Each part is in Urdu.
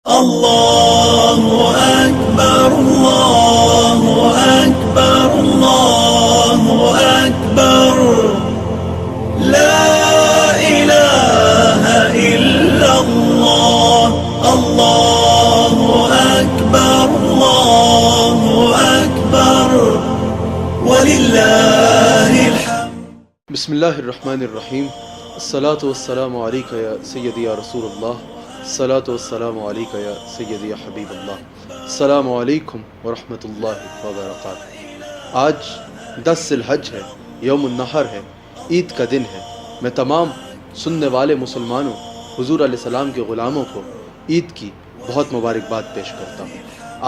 الله أكبر الله أكبر الله أكبر لا إله إلا الله الله أكبر الله أكبر ولله الحمد. بسم الله الرحمن الرحیم. الصلاة والسلام علیک یا سیدی یا رسول اللہ. الصلاة والسلام علیک یا سیدی یا حبیب اللہ. السلام علیکم ورحمۃ اللہ وبرکاتہ. آج 10 ذی الحج ہے، یوم النحر ہے، عید کا دن ہے. میں تمام سننے والے مسلمانوں، حضور علیہ السلام کے غلاموں کو عید کی بہت مبارکباد پیش کرتا ہوں.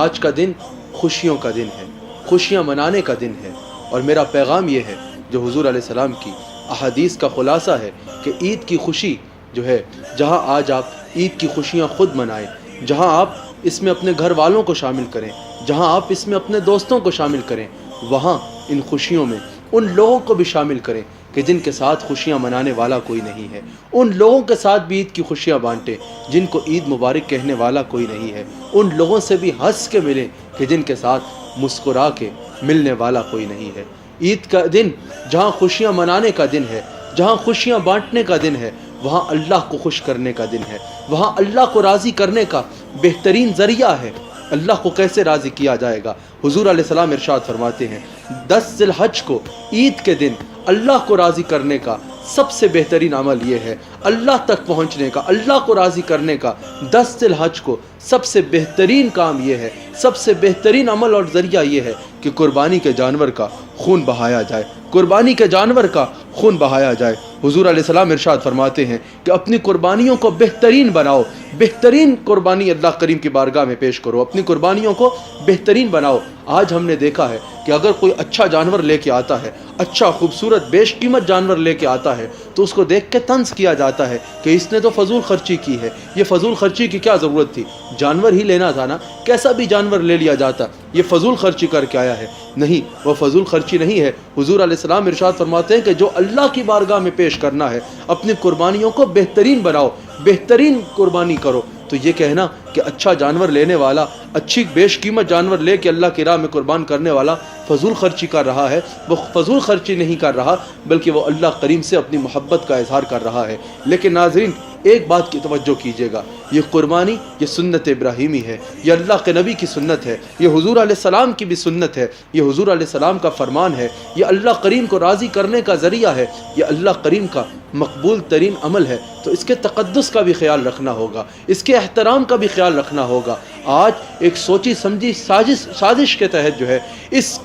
آج کا دن خوشیوں کا دن ہے، خوشیاں منانے کا دن ہے، اور میرا پیغام یہ ہے جو حضور علیہ السلام کی احادیث کا خلاصہ ہے کہ عید کی خوشی جو ہے، جہاں آج آپ عید کی خوشیاں خود منائیں، جہاں آپ اس میں اپنے گھر والوں کو شامل کریں، جہاں آپ اس میں اپنے دوستوں کو شامل کریں، وہاں ان خوشیوں میں ان لوگوں کو بھی شامل کریں کہ جن کے ساتھ خوشیاں منانے والا کوئی نہیں ہے. ان لوگوں کے ساتھ بھی عید کی خوشیاں بانٹیں جن کو عید مبارک کہنے والا کوئی نہیں ہے. ان لوگوں سے بھی ہنس کے ملیں کہ جن کے ساتھ مسکرا کے ملنے والا کوئی نہیں ہے. عید کا دن جہاں خوشیاں منانے کا دن ہے، جہاں خوشیاں بانٹنے کا دن ہے، وہاں اللہ کو خوش کرنے کا دن ہے، وہاں اللہ کو راضی کرنے کا بہترین ذریعہ ہے. اللہ کو کیسے راضی کیا جائے گا؟ حضور علیہ السلام ارشاد فرماتے ہیں 10 ذی الحج کو، عید کے دن اللہ کو راضی کرنے کا سب سے بہترین عمل یہ ہے، اللہ تک پہنچنے کا، اللہ کو راضی کرنے کا 10 ذی الحج کو سب سے بہترین کام یہ ہے، سب سے بہترین عمل اور ذریعہ یہ ہے کہ قربانی کے جانور کا خون بہایا جائے، قربانی کے جانور کا خون بہایا جائے. حضور علیہ السلام ارشاد فرماتے ہیں کہ اپنی قربانیوں کو بہترین بناؤ، بہترین قربانی اللہ کریم کی بارگاہ میں پیش کرو، اپنی قربانیوں کو بہترین بناؤ. آج ہم نے دیکھا ہے کہ اگر کوئی اچھا جانور لے کے آتا ہے، اچھا خوبصورت بیش قیمت جانور لے کے آتا ہے، تو اس کو دیکھ کے طنز کیا جاتا ہے کہ اس نے تو فضول خرچی کی ہے. یہ فضول خرچی کی کیا ضرورت تھی؟ جانور ہی لینا تھا نا، کیسا بھی جانور لے لیا جاتا. یہ فضول خرچی کر کے آیا ہے. نہیں، وہ فضول خرچی نہیں ہے. حضور علیہ السلام ارشاد فرماتے ہیں کہ جو اللہ کی بارگاہ میں پیش کرنا ہے، اپنی قربانیوں کو بہترین بناؤ، بہترین قربانی کرو. تو یہ کہنا کہ اچھا جانور لینے والا، اچھی بیش قیمت جانور لے کے اللہ کی راہ میں قربان کرنے والا فضول خرچی کر رہا ہے، وہ فضول خرچی نہیں کر رہا، بلکہ وہ اللہ کریم سے اپنی محبت کا اظہار کر رہا ہے. لیکن ناظرین، ایک بات کی توجہ کیجیے گا، یہ قربانی یہ سنت ابراہیمی ہے، یہ اللہ کے نبی کی سنت ہے، یہ حضور علیہ السلام کی بھی سنت ہے، یہ حضور علیہ السلام کا فرمان ہے، یہ اللہ کریم کو راضی کرنے کا ذریعہ ہے، یہ اللہ کریم کا مقبول ترین عمل ہے. تو اس کے تقدس کا بھی خیال رکھنا ہوگا، اس کے احترام کا بھی خیال رکھنا ہوگا. آج ایک سوچی سمجھی سازش کے تحت جو ہے اس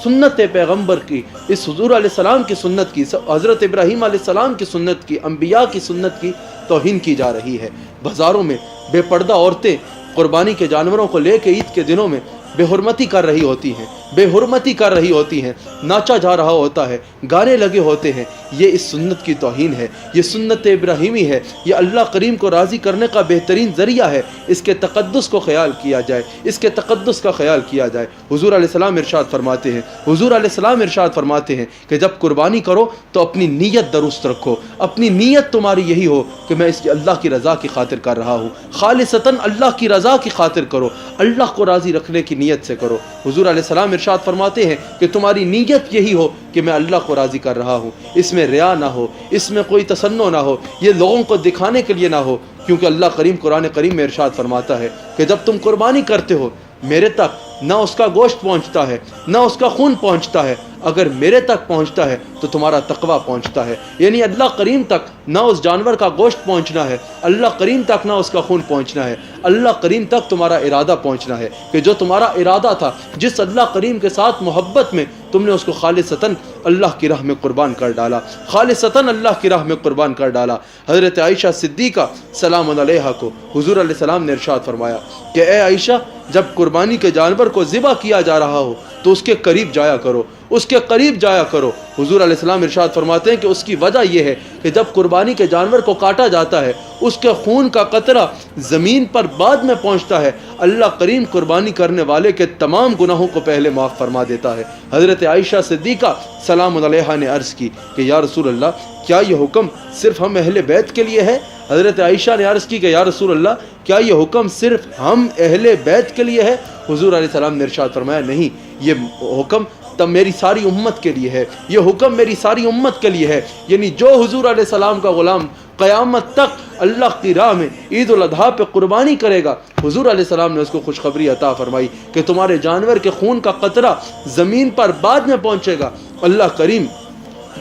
سنت پیغمبر کی، اس حضور علیہ السلام کی سنت کی، حضرت ابراہیم علیہ السلام کی سنت کی، انبیاء کی سنت کی توہین کی جا رہی ہے. بازاروں میں بے پردہ عورتیں قربانی کے جانوروں کو لے کے عید کے دنوں میں بے حرمتی کر رہی ہوتی ہیں، بے حرمتی کر رہی ہوتی ہیں، ناچا جا رہا ہوتا ہے، گانے لگے ہوتے ہیں. یہ اس سنت کی توہین ہے، یہ سنت ابراہیمی ہے، یہ اللہ کریم کو راضی کرنے کا بہترین ذریعہ ہے. اس کے تقدس کو خیال کیا جائے، اس کے تقدس کا خیال کیا جائے. حضور علیہ السلام ارشاد فرماتے ہیں، حضور علیہ السلام ارشاد فرماتے ہیں کہ جب قربانی کرو تو اپنی نیت درست رکھو، اپنی نیت تمہاری یہی ہو کہ میں اس اللہ کی رضا کی خاطر کر رہا ہوں. خالصتاً اللہ کی رضا کی خاطر کرو، اللہ کو راضی رکھنے کی نیت سے کرو. حضور علیہ السلام ارشاد فرماتے ہیں کہ تمہاری نیت یہی ہو کہ میں اللہ کو راضی کر رہا ہوں، اس میں ریا نہ ہو، اس میں کوئی تصنع نہ ہو، یہ لوگوں کو دکھانے کے لیے نہ ہو. کیونکہ اللہ کریم قرآن کریم میں ارشاد فرماتا ہے کہ جب تم قربانی کرتے ہو، میرے تک نہ اس کا گوشت پہنچتا ہے نہ اس کا خون پہنچتا ہے. اگر میرے تک پہنچتا ہے تو تمہارا تقویٰ پہنچتا ہے. یعنی اللہ کریم تک نہ اس جانور کا گوشت پہنچنا ہے، اللہ کریم تک نہ اس کا خون پہنچنا ہے، اللہ کریم تک تمہارا ارادہ پہنچنا ہے کہ جو تمہارا ارادہ تھا، جس اللہ کریم کے ساتھ محبت میں تم نے اس کو خالصتاً اللہ کی راہ میں قربان کر ڈالا، خالصتاً اللہ کی راہ میں قربان کر ڈالا. حضرت عائشہ صدیقہ سلام علیہا کو حضور علیہ السلام نے ارشاد فرمایا کہ اے عائشہ، جب قربانی کے جانور کو ذبح کیا جا رہا ہو تو اس کے قریب جایا کرو، اس کے قریب جایا کرو. حضور علیہ السلام ارشاد فرماتے ہیں کہ اس کی وجہ یہ ہے کہ جب قربانی کے جانور کو کاٹا جاتا ہے، اس کے خون کا قطرہ زمین پر بعد میں پہنچتا ہے، اللہ کریم قربانی کرنے والے کے تمام گناہوں کو پہلے معاف فرما دیتا ہے. حضرت عائشہ صدیقہ سلام علیہا نے عرض کی کہ یا رسول اللہ، کیا یہ حکم صرف ہم اہل بیت کے لیے ہے؟ حضرت عائشہ نے عرض کی کہ یا رسول اللہ کیا یہ حکم صرف ہم اہل بیت کے لیے ہے؟ حضور علیہ السلام نے ارشاد فرمایا نہیں، یہ حکم تب میری ساری امت کے لیے ہے، یہ حکم میری ساری امت کے لیے ہے، یعنی جو حضور علیہ السلام کا غلام قیامت تک اللہ کی راہ میں عید الاضحیٰ پہ قربانی کرے گا، حضور علیہ السلام نے اس کو خوشخبری عطا فرمائی کہ تمہارے جانور کے خون کا قطرہ زمین پر بعد میں پہنچے گا، اللہ کریم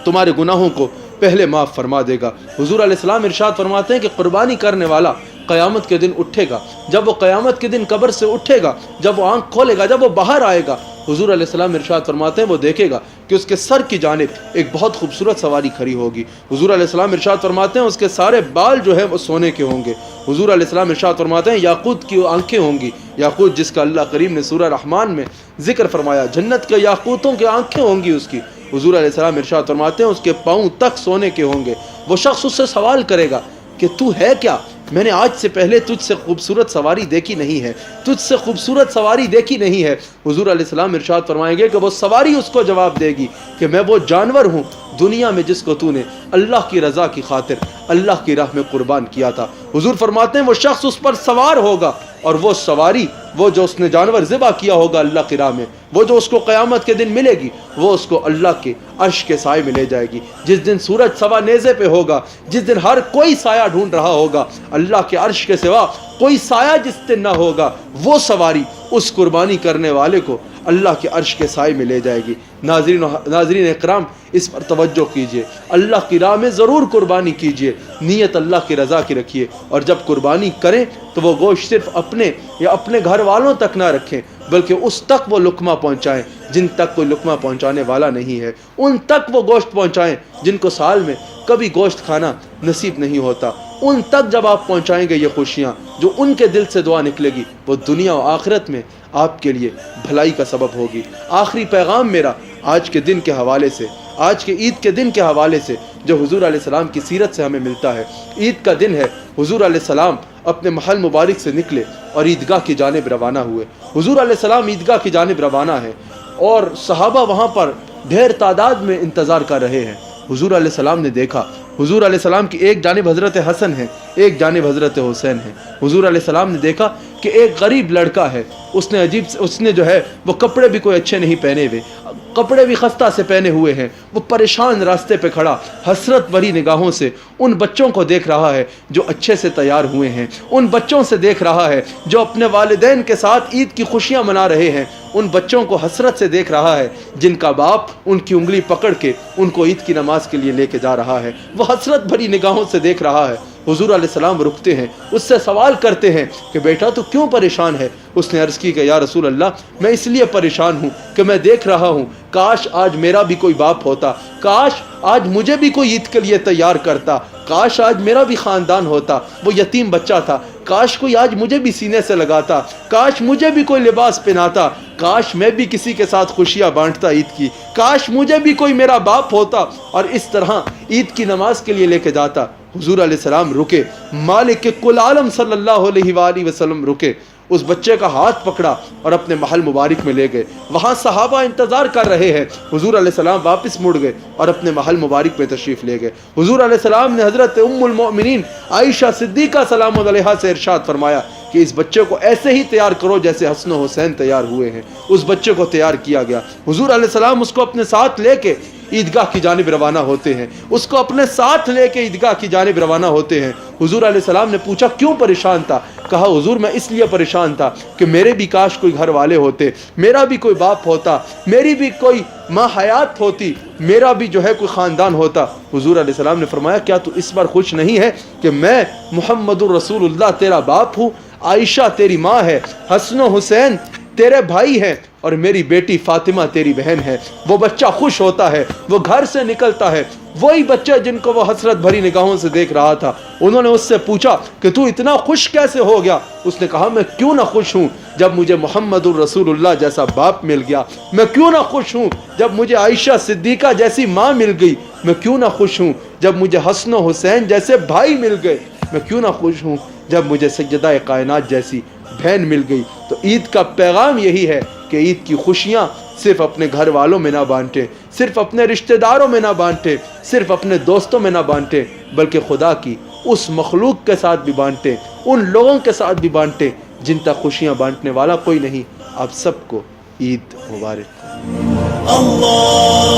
تمہارے گناہوں کو پہلے معاف فرما دے گا۔ حضور علیہ السلام ارشاد فرماتے ہیں کہ قربانی کرنے والا قیامت کے دن اٹھے گا، جب وہ قیامت کے دن قبر سے اٹھے گا، جب وہ آنکھ کھولے گا، جب وہ باہر آئے گا، حضور علیہ السلام ارشاد فرماتے ہیں وہ دیکھے گا کہ اس کے سر کی جانب ایک بہت خوبصورت سواری کھڑی ہوگی۔ حضور علیہ السلام ارشاد فرماتے ہیں اس کے سارے بال جو ہے وہ سونے کے ہوں گے۔ حضور علیہ السلام ارشاد فرماتے ہیں یاقوت کی آنکھیں ہوں گی، یاقوت جس کا اللہ کریم نے سورہ رحمان میں ذکر فرمایا، جنت کے یاقوتوں کی آنکھیں ہوں گی اس کی۔ حضور علیہ السلام ارشاد فرماتے ہیں اس کے پاؤں تک سونے کے ہوں گے۔ وہ شخص اس سے سوال کرے گا کہ تو ہے کیا؟ میں نے آج سے پہلے تجھ سے خوبصورت سواری دیکھی نہیں ہے، تجھ سے خوبصورت سواری دیکھی نہیں ہے۔ حضور علیہ السلام ارشاد فرمائیں گے کہ وہ سواری اس کو جواب دے گی کہ میں وہ جانور ہوں دنیا میں جس کو تو نے اللہ کی رضا کی خاطر اللہ کی راہ میں قربان کیا تھا۔ حضور فرماتے ہیں وہ شخص اس پر سوار ہوگا اور وہ سواری، وہ جو اس نے جانور ذبح کیا ہوگا اللہ کی راہ میں، وہ جو اس کو قیامت کے دن ملے گی، وہ اس کو اللہ کے عرش کے سائے میں لے جائے گی۔ جس دن سورج سوا نیزے پہ ہوگا، جس دن ہر کوئی سایہ ڈھونڈ رہا ہوگا، اللہ کے عرش کے سوا کوئی سایہ جس دن نہ ہوگا، وہ سواری اس قربانی کرنے والے کو اللہ کے عرش کے سائے میں لے جائے گی۔ ناظرین اکرام، اس پر توجہ کیجئے، اللہ کی راہ میں ضرور قربانی کیجئے، نیت اللہ کی رضا کی رکھیے، اور جب قربانی کریں تو وہ گوشت صرف اپنے یا اپنے گھر والوں تک نہ رکھیں، بلکہ اس تک وہ لقمہ پہنچائیں جن تک کوئی لقمہ پہنچانے والا نہیں ہے، ان تک وہ گوشت پہنچائیں جن کو سال میں کبھی گوشت کھانا نصیب نہیں ہوتا، ان تک جب آپ پہنچائیں گے یہ خوشیاں جو ان کے دل سے دعا نکلے گی، وہ دنیا و آخرت میں آپ کے لیے بھلائی کا سبب ہوگی۔ آخری پیغام میرا آج کے دن کے حوالے سے، آج کے عید کے دن کے حوالے سے جو حضور علیہ السلام کی سیرت سے ہمیں ملتا ہے۔ عید کا دن ہے، حضور علیہ السلام اپنے محل مبارک سے نکلے اور عیدگاہ کی جانب روانہ ہوئے۔ حضور علیہ السلام عیدگاہ کی جانب روانہ ہیں اور صحابہ وہاں پر ڈھیر تعداد میں انتظار کر رہے ہیں۔ حضور علیہ السلام نے دیکھا، حضور علیہ السلام کی ایک جانب حضرت حسن ہے، ایک جانب حضرت حسین ہے۔ حضور علیہ السلام نے دیکھا کہ ایک غریب لڑکا ہے، اس نے جو ہے وہ کپڑے بھی کوئی اچھے نہیں پہنے ہوئے، کپڑے بھی خستہ سے پہنے ہوئے ہیں، وہ پریشان راستے پہ کھڑا حسرت بھری نگاہوں سے ان بچوں کو دیکھ رہا ہے جو اچھے سے تیار ہوئے ہیں، ان بچوں سے دیکھ رہا ہے جو اپنے والدین کے ساتھ عید کی خوشیاں منا رہے ہیں، ان بچوں کو حسرت سے دیکھ رہا ہے جن کا باپ ان کی انگلی پکڑ کے ان کو عید کی نماز کے لیے لے کے جا رہا ہے، وہ حسرت بھری نگاہوں سے دیکھ رہا ہے۔ حضور علیہ السلام رکتے ہیں، اس سے سوال کرتے ہیں کہ بیٹا تو کیوں پریشان ہے؟ اس نے عرض کی کہ یا رسول اللہ میں اس لیے پریشان ہوں کہ میں دیکھ رہا ہوں کاش آج میرا بھی کوئی باپ ہوتا، کاش آج مجھے بھی کوئی عید کے لیے تیار کرتا، کاش آج میرا بھی خاندان ہوتا، وہ یتیم بچہ تھا، کاش کوئی آج مجھے بھی سینے سے لگاتا، کاش مجھے بھی کوئی لباس پہناتا، کاش میں بھی کسی کے ساتھ خوشیاں بانٹتا عید کی، کاش مجھے بھی کوئی میرا باپ ہوتا اور اس طرح عید کی نماز کے لیے لے کے جاتا۔ حضور علیہ السلام رکے، مالک کل عالم صلی اللہ علیہ وآلہ وسلم رکے، اس بچے کا ہاتھ پکڑا اور اپنے محل مبارک میں لے گئے۔ وہاں صحابہ انتظار کر رہے ہیں، حضور علیہ السلام واپس مڑ گئے اور اپنے محل مبارک میں تشریف لے گئے۔ حضور علیہ السلام نے حضرت ام المؤمنین عائشہ صدیقہ سلام علیہا سے ارشاد فرمایا کہ اس بچے کو ایسے ہی تیار کرو جیسے حسن و حسین تیار ہوئے ہیں۔ اس بچے کو تیار کیا گیا، حضور علیہ السلام اس کو اپنے ساتھ لے کے عیدگاہ کی جانب روانہ ہوتے ہیں، اس کو اپنے ساتھ لے کے عیدگاہ کی جانب روانہ ہوتے ہیں۔ حضور علیہ السلام نے پوچھا کیوں پریشان تھا؟ کہا حضور میں اس لیے پریشان تھا کہ میرے بھی کاش کوئی گھر والے ہوتے، میرا بھی کوئی باپ ہوتا، میری بھی کوئی ماں حیات ہوتی، میرا بھی جو ہے کوئی خاندان ہوتا۔ حضور علیہ السلام نے فرمایا کیا تو اس بار خوش نہیں ہے کہ میں محمد الرسول اللہ تیرا باپ ہوں، عائشہ تیری ماں ہے، حسن و حسین تیرے بھائی ہیں اور میری بیٹی فاطمہ تیری بہن ہے۔ وہ بچہ خوش ہوتا ہے، وہ گھر سے نکلتا ہے، وہی بچے جن کو وہ حسرت بھری نگاہوں سے دیکھ رہا تھا، انہوں نے اس سے پوچھا کہ تو اتنا خوش کیسے ہو گیا؟ اس نے کہا میں کیوں نہ خوش ہوں جب مجھے محمد الرسول اللہ جیسا باپ مل گیا، میں کیوں نہ خوش ہوں جب مجھے عائشہ صدیقہ جیسی ماں مل گئی، میں کیوں نہ خوش ہوں جب مجھے حسن و حسین جیسے بھائی مل گئے، میں کیوں نہ خوش ہوں جب مجھے سیدہ کائنات جیسی بہن مل گئی۔ تو عید کا پیغام یہی ہے کہ عید کی خوشیاں صرف اپنے گھر والوں میں نہ بانٹیں، صرف اپنے رشتہ داروں میں نہ بانٹیں، صرف اپنے دوستوں میں نہ بانٹیں، بلکہ خدا کی اس مخلوق کے ساتھ بھی بانٹیں، ان لوگوں کے ساتھ بھی بانٹیں جن تک خوشیاں بانٹنے والا کوئی نہیں۔ آپ سب کو عید مبارک۔ اللہ